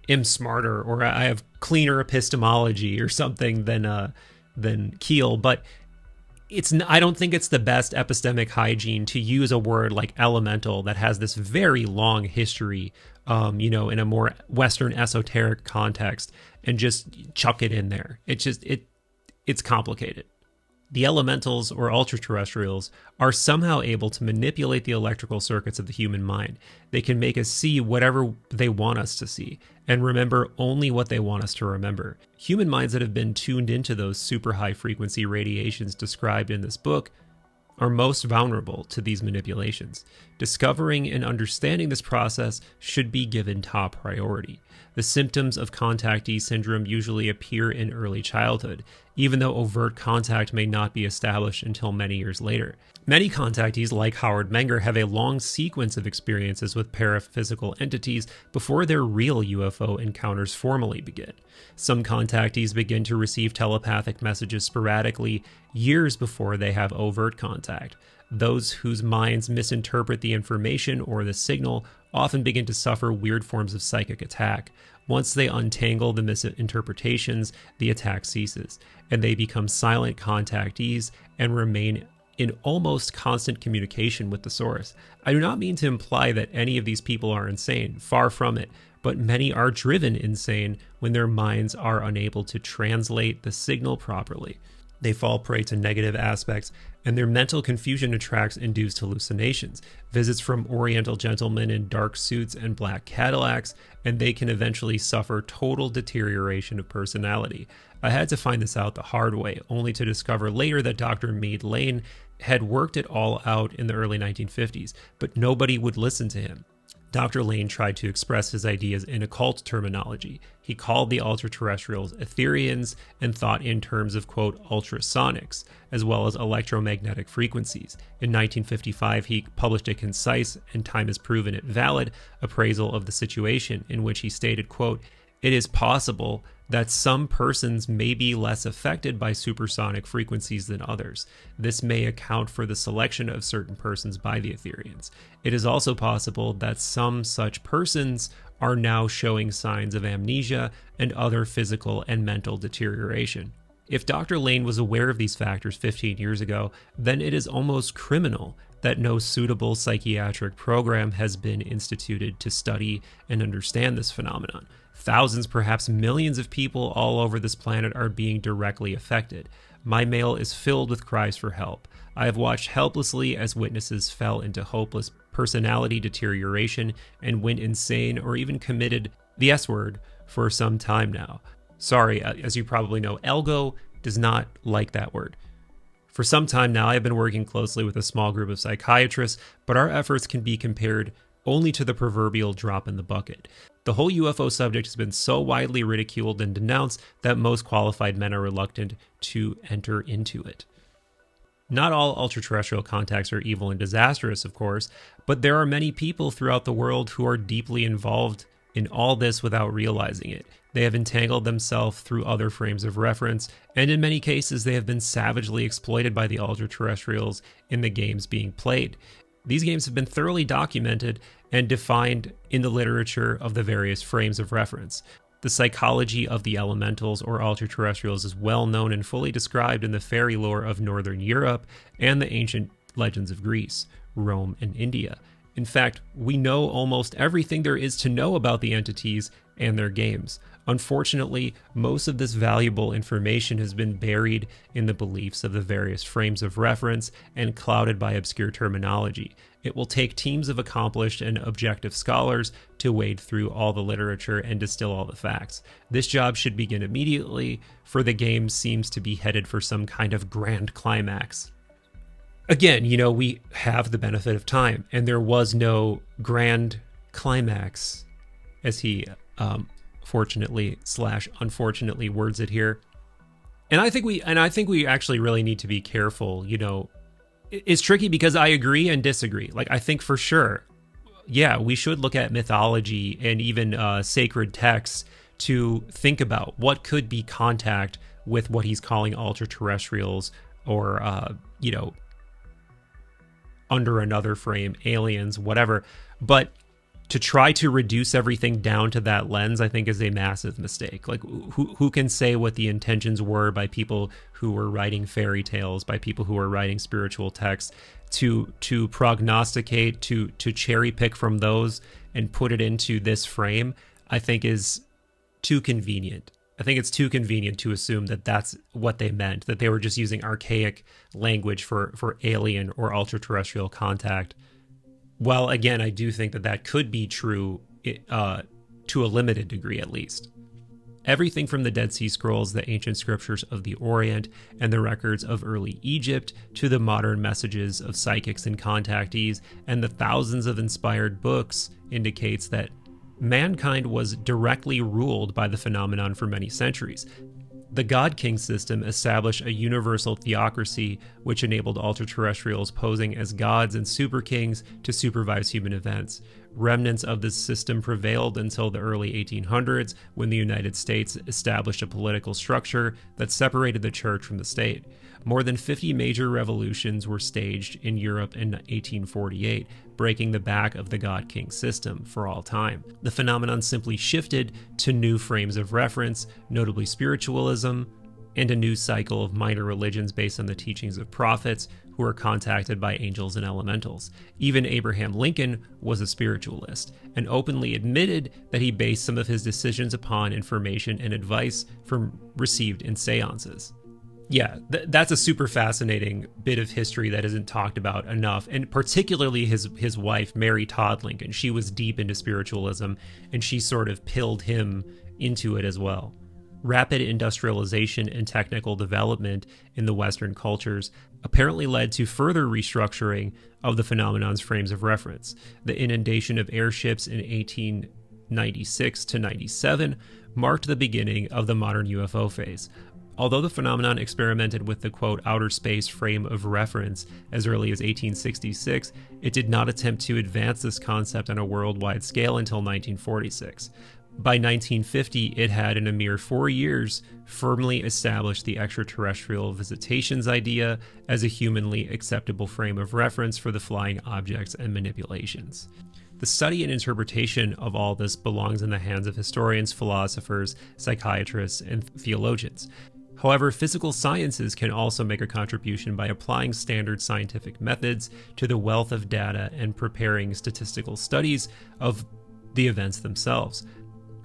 [SPEAKER 1] am smarter or I have cleaner epistemology or something than Keel, but I don't think it's the best epistemic hygiene to use a word like elemental that has this very long history, in a more Western esoteric context, and just chuck it in there. It's complicated. The elementals or ultraterrestrials are somehow able to manipulate the electrical circuits of the human mind. They can make us see whatever they want us to see and remember only what they want us to remember. Human minds that have been tuned into those super high frequency radiations described in this book are most vulnerable to these manipulations. Discovering and understanding this process should be given top priority. The symptoms of contactee syndrome usually appear in early childhood, even though overt contact may not be established until many years later. Many contactees, like Howard Menger, have a long sequence of experiences with paraphysical entities before their real UFO encounters formally begin. Some contactees begin to receive telepathic messages sporadically years before they have overt contact. Those whose minds misinterpret the information or the signal often begin to suffer weird forms of psychic attack. Once they untangle the misinterpretations, the attack ceases, and they become silent contactees and remain in almost constant communication with the source. I do not mean to imply that any of these people are insane, far from it, but many are driven insane when their minds are unable to translate the signal properly. They fall prey to negative aspects, and their mental confusion attracts induced hallucinations, visits from Oriental gentlemen in dark suits and black Cadillacs, and they can eventually suffer total deterioration of personality. I had to find this out the hard way, only to discover later that Dr. Meade Lane had worked it all out in the early 1950s, but nobody would listen to him. Dr. Lane tried to express his ideas in occult terminology. He called the ultraterrestrials Etherians and thought in terms of, quote, ultrasonics, as well as electromagnetic frequencies. In 1955, he published a concise, and time has proven it valid, appraisal of the situation, in which he stated, quote, "It is possible that some persons may be less affected by supersonic frequencies than others. This may account for the selection of certain persons by the Etherians. It is also possible that some such persons are now showing signs of amnesia and other physical and mental deterioration." If Dr. Lane was aware of these factors 15 years ago, then it is almost criminal that no suitable psychiatric program has been instituted to study and understand this phenomenon. Thousands, perhaps millions of people all over this planet are being directly affected. My mail is filled with cries for help. I have watched helplessly as witnesses fell into hopeless personality deterioration and went insane or even committed the S word for some time now. Sorry, as you probably know, Elgo does not like that word. For some time now, I've been working closely with a small group of psychiatrists, but our efforts can be compared only to the proverbial drop in the bucket. The whole UFO subject has been so widely ridiculed and denounced that most qualified men are reluctant to enter into it. Not all ultra-terrestrial contacts are evil and disastrous, of course, but there are many people throughout the world who are deeply involved in all this without realizing it. They have entangled themselves through other frames of reference, and in many cases they have been savagely exploited by the ultra-terrestrials in the games being played. These games have been thoroughly documented and defined in the literature of the various frames of reference. The psychology of the elementals or ultra-terrestrials is well known and fully described in the fairy lore of Northern Europe and the ancient legends of Greece, Rome, and India. In fact, we know almost everything there is to know about the entities and their games. Unfortunately, most of this valuable information has been buried in the beliefs of the various frames of reference and clouded by obscure terminology. It will take teams of accomplished and objective scholars to wade through all the literature and distill all the facts. This job should begin immediately, for the game seems to be headed for some kind of grand climax. Again, we have the benefit of time, and there was no grand climax, as he fortunately/unfortunately words it here. And I think we actually really need to be careful. It's tricky because I agree and disagree. Like, I think for sure, yeah, we should look at mythology and even sacred texts to think about what could be contact with what he's calling ultra-terrestrials or, under another frame, aliens, whatever. But to try to reduce everything down to that lens, I think, is a massive mistake. Like, who can say what the intentions were by people who were writing fairy tales, by people who were writing spiritual texts, to prognosticate, to cherry pick from those and put it into this frame, I think is too convenient. I think it's too convenient to assume that that's what they meant, that they were just using archaic language for alien or ultra-terrestrial contact. Well, again, I do think that could be true to a limited degree, at least. Everything from the Dead Sea Scrolls, the ancient scriptures of the Orient, and the records of early Egypt, to the modern messages of psychics and contactees, and the thousands of inspired books, indicates that mankind was directly ruled by the phenomenon for many centuries. The God King system established a universal theocracy which enabled ultra-terrestrials posing as gods and super kings to supervise human events. Remnants of this system prevailed until the early 1800s, when the United States established a political structure that separated the church from the state. More than 50 major revolutions were staged in Europe in 1848, breaking the back of the God King system for all time. The phenomenon simply shifted to new frames of reference, notably spiritualism, and a new cycle of minor religions based on the teachings of prophets who were contacted by angels and elementals. Even Abraham Lincoln was a spiritualist and openly admitted that he based some of his decisions upon information and advice received in seances. Yeah, that's a super fascinating bit of history that isn't talked about enough, and particularly his wife, Mary Todd Lincoln. She was deep into spiritualism, and she sort of pilled him into it as well. Rapid industrialization and technical development in the Western cultures apparently led to further restructuring of the phenomenon's frames of reference. The inundation of airships in 1896 to 97 marked the beginning of the modern UFO phase. Although the phenomenon experimented with the, quote, outer space frame of reference as early as 1866, it did not attempt to advance this concept on a worldwide scale until 1946. By 1950, it had, in a mere 4 years, firmly established the extraterrestrial visitations idea as a humanly acceptable frame of reference for the flying objects and manipulations. The study and interpretation of all this belongs in the hands of historians, philosophers, psychiatrists, and theologians. However, physical sciences can also make a contribution by applying standard scientific methods to the wealth of data and preparing statistical studies of the events themselves.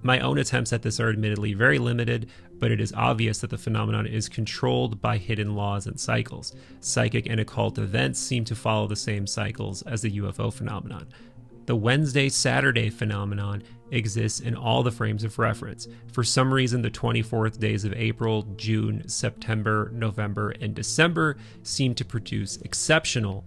[SPEAKER 1] My own attempts at this are admittedly very limited, but it is obvious that the phenomenon is controlled by hidden laws and cycles. Psychic and occult events seem to follow the same cycles as the UFO phenomenon. The Wednesday-Saturday phenomenon exists in all the frames of reference. For some reason, the 24th days of April, June, September, November, and December seem to produce exceptional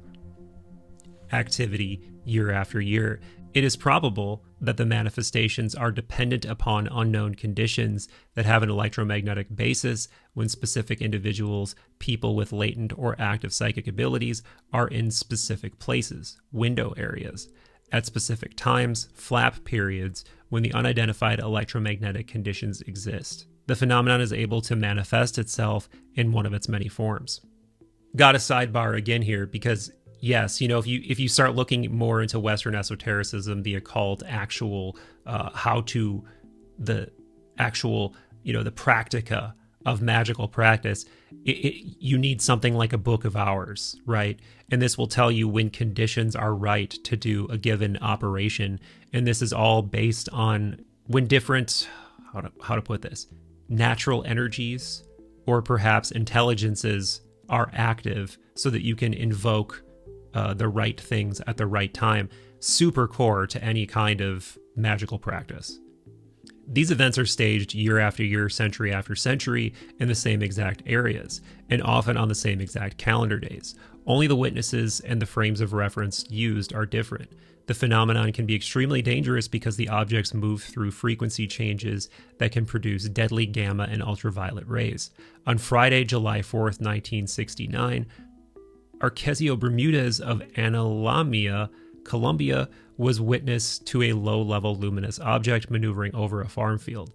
[SPEAKER 1] activity year after year. It is probable that the manifestations are dependent upon unknown conditions that have an electromagnetic basis when specific individuals, people with latent or active psychic abilities, are in specific places, window areas, at specific times, flap periods, when the unidentified electromagnetic conditions exist. The phenomenon is able to manifest itself in one of its many forms. Got a sidebar again here because yes, if you start looking more into Western esotericism, the occult, the practica of magical practice, you need something like a book of hours, right? And this will tell you when conditions are right to do a given operation. And this is all based on when different, how to put this, natural energies or perhaps intelligences are active so that you can invoke the right things at the right time, super core to any kind of magical practice. These events are staged year after year, century after century, in the same exact areas, and often on the same exact calendar days. Only the witnesses and the frames of reference used are different. The phenomenon can be extremely dangerous because the objects move through frequency changes that can produce deadly gamma and ultraviolet rays. On Friday, July 4th, 1969, Arcesio Bermudez of Analamia, Colombia, was witness to a low-level luminous object maneuvering over a farm field.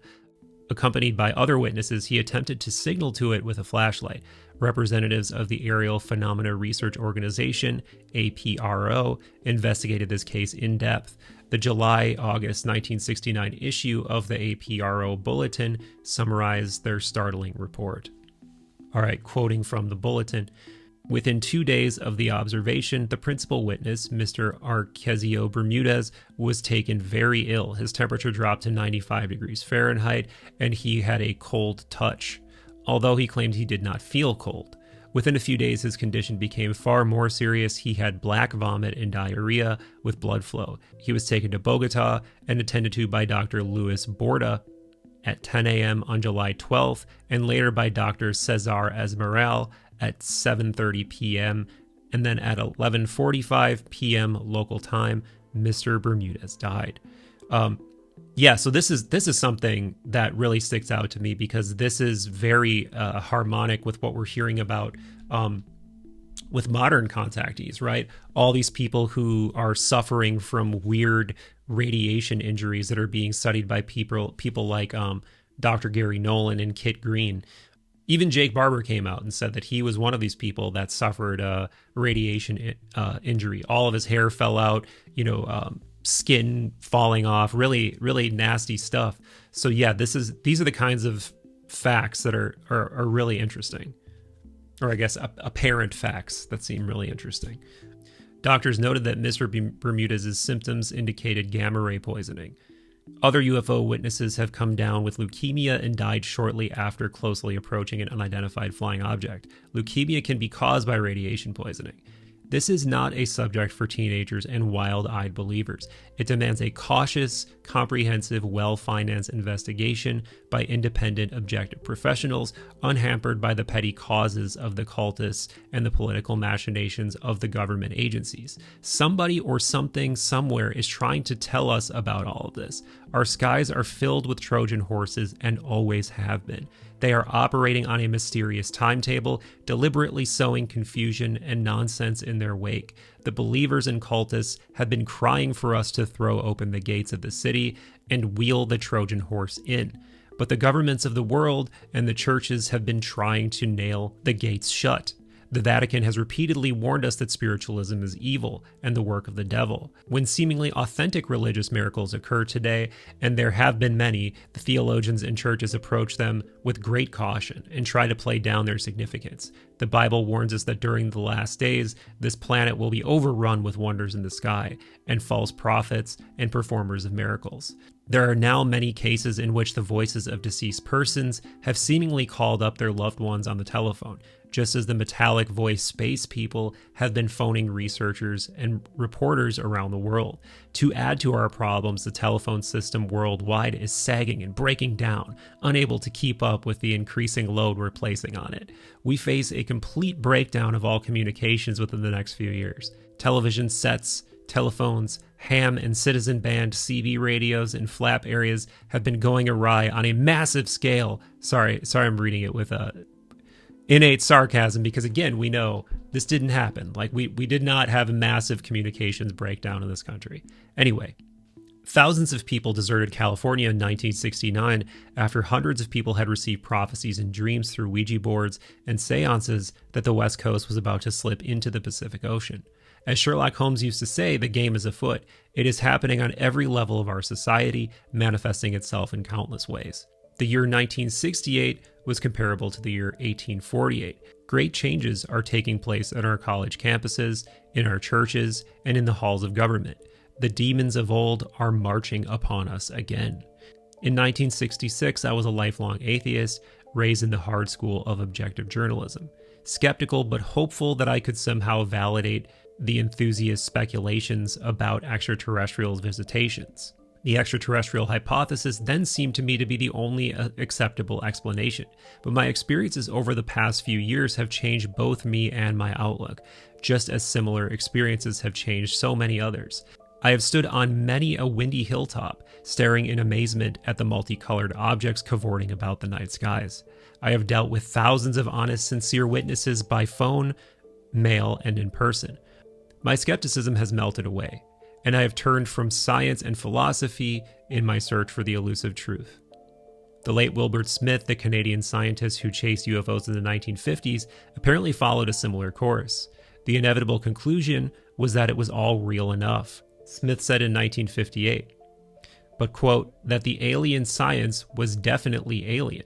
[SPEAKER 1] Accompanied by other witnesses, he attempted to signal to it with a flashlight. Representatives of the Aerial Phenomena Research Organization, APRO, investigated this case in depth. The July-August 1969 issue of the APRO Bulletin summarized their startling report. All right, quoting from the bulletin. Within 2 days of the observation, the principal witness, Mr. Arcesio Bermudez, was taken very ill. His temperature dropped to 95 degrees Fahrenheit, and he had a cold touch, although he claimed he did not feel cold. Within a few days, his condition became far more serious. He had black vomit and diarrhea with blood flow. He was taken to Bogota and attended to by Dr. Luis Borda at 10 a.m. on July 12th, and later by Dr. Cesar Esmerel at 7:30 p.m. and then at 11:45 p.m. local time, Mr. Bermudez died. So this is something that really sticks out to me because this is very harmonic with what we're hearing about with modern contactees, right? All these people who are suffering from weird radiation injuries that are being studied by people like Dr. Gary Nolan and Kit Green. Even Jake Barber came out and said that he was one of these people that suffered a radiation injury. All of his hair fell out, skin falling off, really, really nasty stuff. So yeah, these are the kinds of facts that are really interesting. Or I guess apparent facts that seem really interesting. Doctors noted that Mr. Bermudez's symptoms indicated gamma ray poisoning. Other UFO witnesses have come down with leukemia and died shortly after closely approaching an unidentified flying object. Leukemia can be caused by radiation poisoning. This is not a subject for teenagers and wild-eyed believers. It demands a cautious, comprehensive, well-financed investigation by independent, objective professionals, unhampered by the petty causes of the cultists and the political machinations of the government agencies. Somebody or something somewhere is trying to tell us about all of this. Our skies are filled with Trojan horses and always have been. They are operating on a mysterious timetable, deliberately sowing confusion and nonsense in their wake. The believers and cultists have been crying for us to throw open the gates of the city and wheel the Trojan horse in. But the governments of the world and the churches have been trying to nail the gates shut. The Vatican has repeatedly warned us that spiritualism is evil and the work of the devil. When seemingly authentic religious miracles occur today, and there have been many, the theologians and churches approach them with great caution and try to play down their significance. The Bible warns us that during the last days, this planet will be overrun with wonders in the sky and false prophets and performers of miracles. There are now many cases in which the voices of deceased persons have seemingly called up their loved ones on the telephone, just as the metallic voice space people have been phoning researchers and reporters around the world. To add to our problems, the telephone system worldwide is sagging and breaking down, unable to keep up with the increasing load we're placing on it. We face a complete breakdown of all communications within the next few years. Television sets, telephones, ham and citizen band CB radios in flap areas have been going awry on a massive scale. Sorry, I'm reading it with innate sarcasm, because again, we know this didn't happen. Like we did not have a massive communications breakdown in this country. Anyway, thousands of people deserted California in 1969 after hundreds of people had received prophecies and dreams through Ouija boards and seances that the West Coast was about to slip into the Pacific Ocean. As Sherlock Holmes used to say, the game is afoot. It is happening on every level of our society, manifesting itself in countless ways. The year 1968 was comparable to the year 1848. Great changes are taking place at our college campuses, in our churches, and in the halls of government. The demons of old are marching upon us again. In 1966, I was a lifelong atheist, raised in the hard school of objective journalism. Skeptical but hopeful that I could somehow validate the enthusiast speculations about extraterrestrial visitations. The extraterrestrial hypothesis then seemed to me to be the only acceptable explanation, but my experiences over the past few years have changed both me and my outlook, just as similar experiences have changed so many others. I have stood on many a windy hilltop, staring in amazement at the multicolored objects cavorting about the night skies. I have dealt with thousands of honest, sincere witnesses by phone, mail, and in person. My skepticism has melted away, and I have turned from science and philosophy in my search for the elusive truth. The late Wilbur Smith, the Canadian scientist who chased UFOs in the 1950s, apparently followed a similar course. The inevitable conclusion was that it was all real enough. Smith said in 1958, but, quote, that the alien science was definitely alien,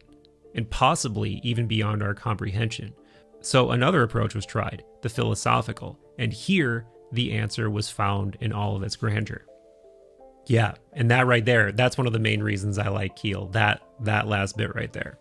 [SPEAKER 1] and possibly even beyond our comprehension. So another approach was tried, the philosophical, and here the answer was found in all of its grandeur. Yeah, and that right there, that's one of the main reasons I like Keel, that last bit right there.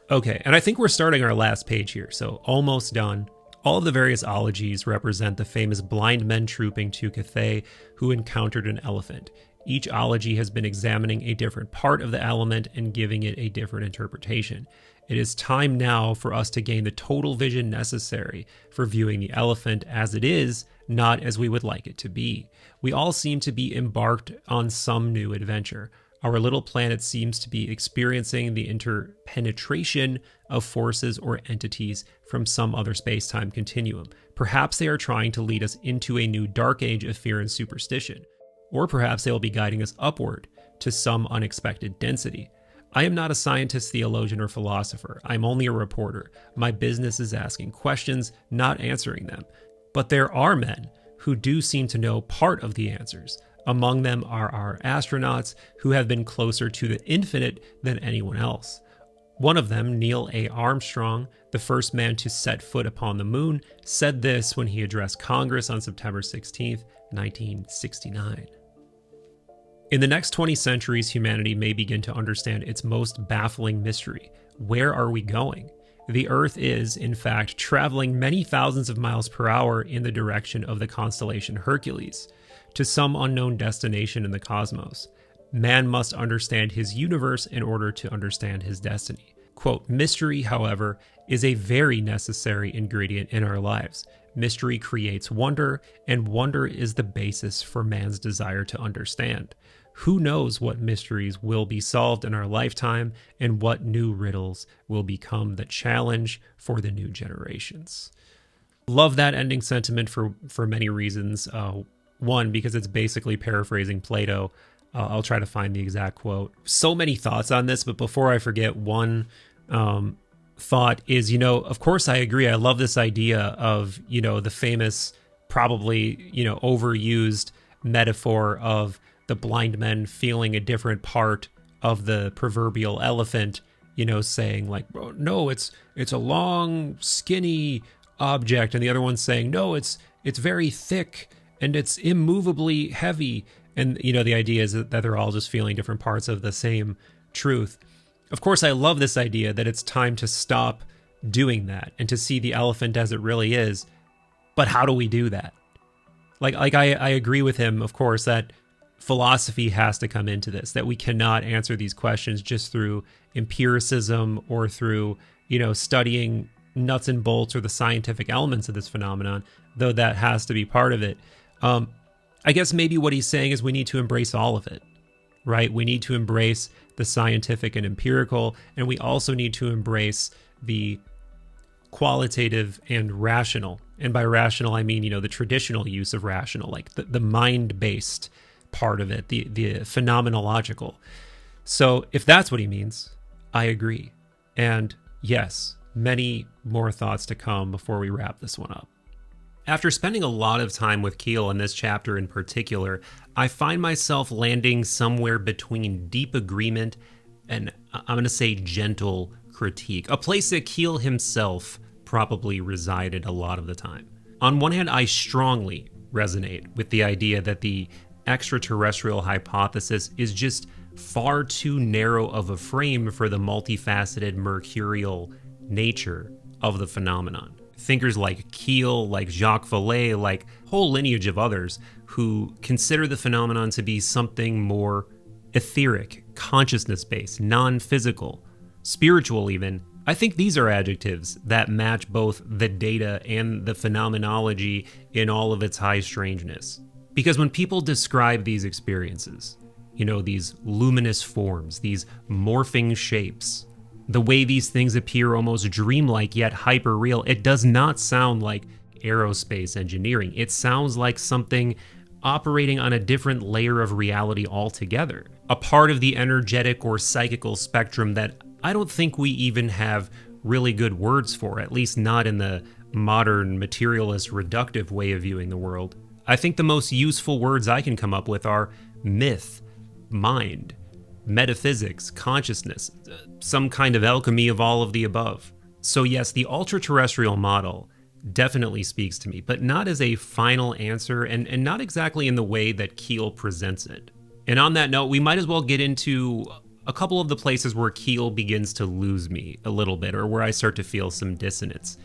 [SPEAKER 1] Okay, and I think we're starting our last page here, so almost done. All of the various ologies represent the famous blind men trooping to Cathay who encountered an elephant. Each ology has been examining a different part of the element and giving it a different interpretation. It is time now for us to gain the total vision necessary for viewing the elephant as it is, not as we would like it to be. We all seem to be embarked on some new adventure. Our little planet seems to be experiencing the interpenetration of forces or entities from some other space-time continuum. Perhaps they are trying to lead us into a new dark age of fear and superstition. Or perhaps they will be guiding us upward to some unexpected density. I am not a scientist, theologian, or philosopher. I'm only a reporter. My business is asking questions, not answering them. But there are men who do seem to know part of the answers. Among them are our astronauts, who have been closer to the infinite than anyone else. One of them, Neil A. Armstrong, the first man to set foot upon the moon, said this when he addressed Congress on September 16, 1969. In the next 20 centuries, humanity may begin to understand its most baffling mystery. Where are we going? The Earth is, in fact, traveling many thousands of miles per hour in the direction of the constellation Hercules, to some unknown destination in the cosmos. Man must understand his universe in order to understand his destiny. Quote, mystery, however, is a very necessary ingredient in our lives. Mystery creates wonder, and wonder is the basis for man's desire to understand. Who knows what mysteries will be solved in our lifetime and what new riddles will become the challenge for the new generations. Love that ending sentiment for many reasons. One, because it's basically paraphrasing Plato. I'll try to find the exact quote. So many thoughts on this, but before I forget, one thought is, of course I agree. I love this idea of, the famous, probably, overused metaphor of the blind men feeling a different part of the proverbial elephant, saying like, oh, no, it's a long, skinny object. And the other one's saying, no, it's very thick and it's immovably heavy. And, the idea is that they're all just feeling different parts of the same truth. Of course, I love this idea that it's time to stop doing that and to see the elephant as it really is. But how do we do that? I agree with him, of course, that philosophy has to come into this, that we cannot answer these questions just through empiricism or through, studying nuts and bolts or the scientific elements of this phenomenon, though that has to be part of it. I guess maybe what he's saying is we need to embrace all of it, right? We need to embrace the scientific and empirical, and we also need to embrace the qualitative and rational. And by rational, I mean, the traditional use of rational, like the mind-based part of it, the phenomenological. So if that's what he means, I agree. And yes, many more thoughts to come before we wrap this one up. After spending a lot of time with Keel in this chapter in particular, I find myself landing somewhere between deep agreement and, I'm going to say, gentle critique, a place that Keel himself probably resided a lot of the time. On one hand, I strongly resonate with the idea that the extraterrestrial hypothesis is just far too narrow of a frame for the multifaceted mercurial nature of the phenomenon. Thinkers like Keel, like Jacques Vallée, like a whole lineage of others who consider the phenomenon to be something more etheric, consciousness-based, non-physical, spiritual even. I think these are adjectives that match both the data and the phenomenology in all of its high strangeness. Because when people describe these experiences, these luminous forms, these morphing shapes, the way these things appear almost dreamlike yet hyper-real, it does not sound like aerospace engineering. It sounds like something operating on a different layer of reality altogether. A part of the energetic or psychical spectrum that I don't think we even have really good words for, at least not in the modern materialist reductive way of viewing the world. I think the most useful words I can come up with are myth, mind, metaphysics, consciousness, some kind of alchemy of all of the above. So yes, the ultra-terrestrial model definitely speaks to me, but not as a final answer and not exactly in the way that Keel presents it. And on that note, we might as well get into a couple of the places where Keel begins to lose me a little bit, or where I start to feel some dissonance.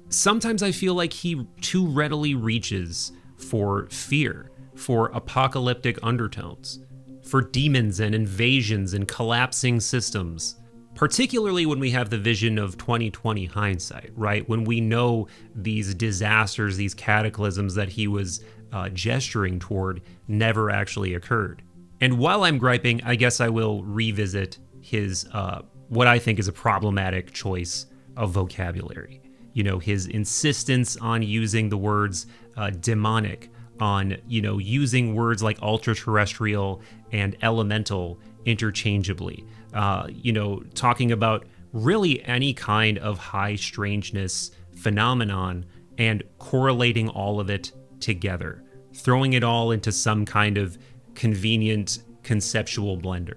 [SPEAKER 1] Sometimes I feel like he too readily reaches for fear, for apocalyptic undertones, for demons and invasions and collapsing systems, particularly when we have the vision of 2020 hindsight, right? When we know these disasters, these cataclysms that he was gesturing toward never actually occurred. And while I'm griping, I guess I will revisit his, what I think is a problematic choice of vocabulary. His insistence on using the words demonic, on, using words like ultra-terrestrial and elemental interchangeably, talking about really any kind of high strangeness phenomenon and correlating all of it together, throwing it all into some kind of convenient conceptual blender.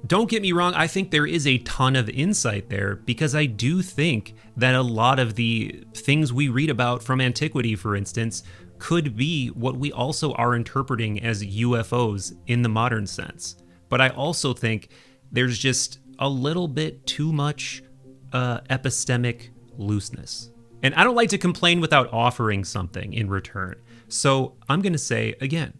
[SPEAKER 1] Don't get me wrong, I think there is a ton of insight there, because I do think that a lot of the things we read about from antiquity, for instance, could be what we also are interpreting as UFOs in the modern sense. But I also think there's just a little bit too much epistemic looseness. And I don't like to complain without offering something in return. So I'm going to say again,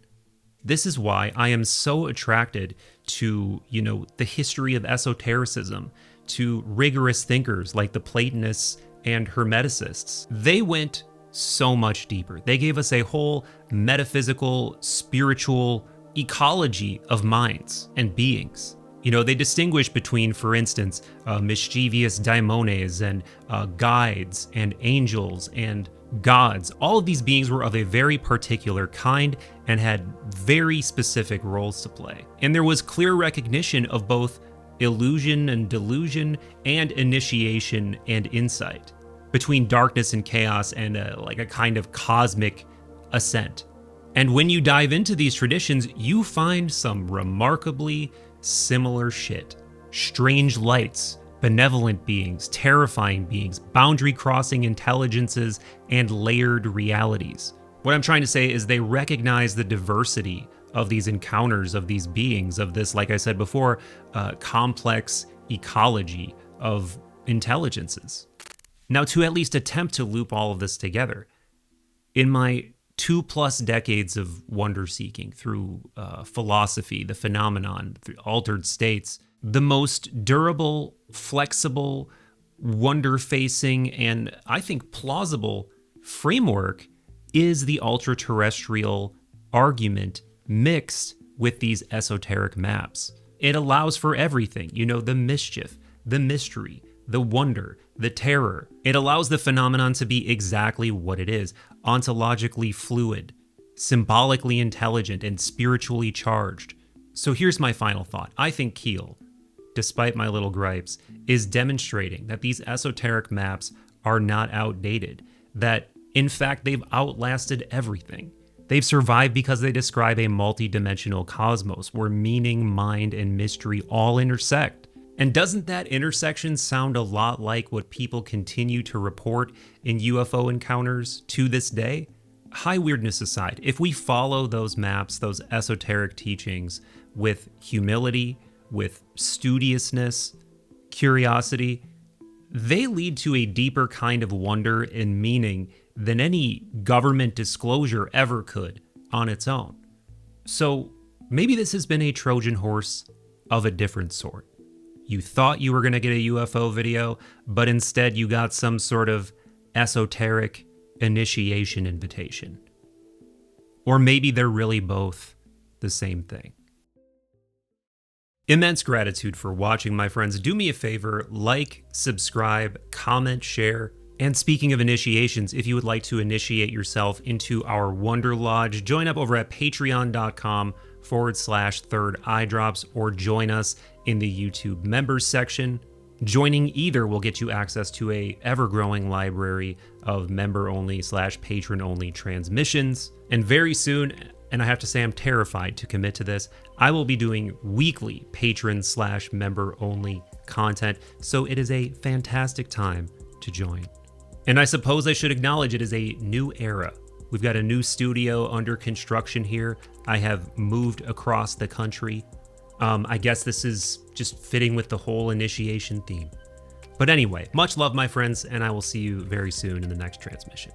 [SPEAKER 1] this is why I am so attracted to, the history of esotericism, to rigorous thinkers like the Platonists and Hermeticists. They went so much deeper. They gave us a whole metaphysical, spiritual ecology of minds and beings. They distinguish between, for instance, mischievous daimones and guides and angels and gods. All of these beings were of a very particular kind and had very specific roles to play. And there was clear recognition of both illusion and delusion and initiation and insight, between darkness and chaos and a kind of cosmic ascent. And when you dive into these traditions, you find some remarkably similar shit. Strange lights, benevolent beings, terrifying beings, boundary-crossing intelligences, and layered realities. What I'm trying to say is they recognize the diversity of these encounters, of these beings, of this, like I said before, complex ecology of intelligences. Now, to at least attempt to loop all of this together, in my 2+ decades of wonder seeking through philosophy, the phenomenon, through altered states, the most durable, flexible, wonder-facing, and I think plausible framework is the ultra-terrestrial argument mixed with these esoteric maps. It allows for everything, the mischief, the mystery, the wonder, the terror. It allows the phenomenon to be exactly what it is, ontologically fluid, symbolically intelligent, and spiritually charged. So here's my final thought. I think Keel, despite my little gripes, is demonstrating that these esoteric maps are not outdated, that in fact they've outlasted everything. They've survived because they describe a multi-dimensional cosmos where meaning, mind, and mystery all intersect. And doesn't that intersection sound a lot like what people continue to report in UFO encounters to this day? High weirdness aside, if we follow those maps, those esoteric teachings with humility, with studiousness, curiosity, they lead to a deeper kind of wonder and meaning than any government disclosure ever could on its own. So maybe this has been a Trojan horse of a different sort. You thought you were going to get a UFO video, but instead you got some sort of esoteric initiation invitation. Or maybe they're really both the same thing. Immense gratitude for watching, my friends. Do me a favor, like, subscribe, comment, share. And speaking of initiations, if you would like to initiate yourself into our Wonder Lodge, join up over at patreon.com/Third Eye Drops, or join us in the YouTube members section. Joining either will get you access to a ever-growing library of member-only/patron-only transmissions. And very soon, and I have to say I'm terrified to commit to this, I will be doing weekly patron/member-only content, so it is a fantastic time to join. And I suppose I should acknowledge it is a new era. We've got a new studio under construction here. I have moved across the country. I guess this is just fitting with the whole initiation theme. But anyway, much love, my friends, and I will see you very soon in the next transmission.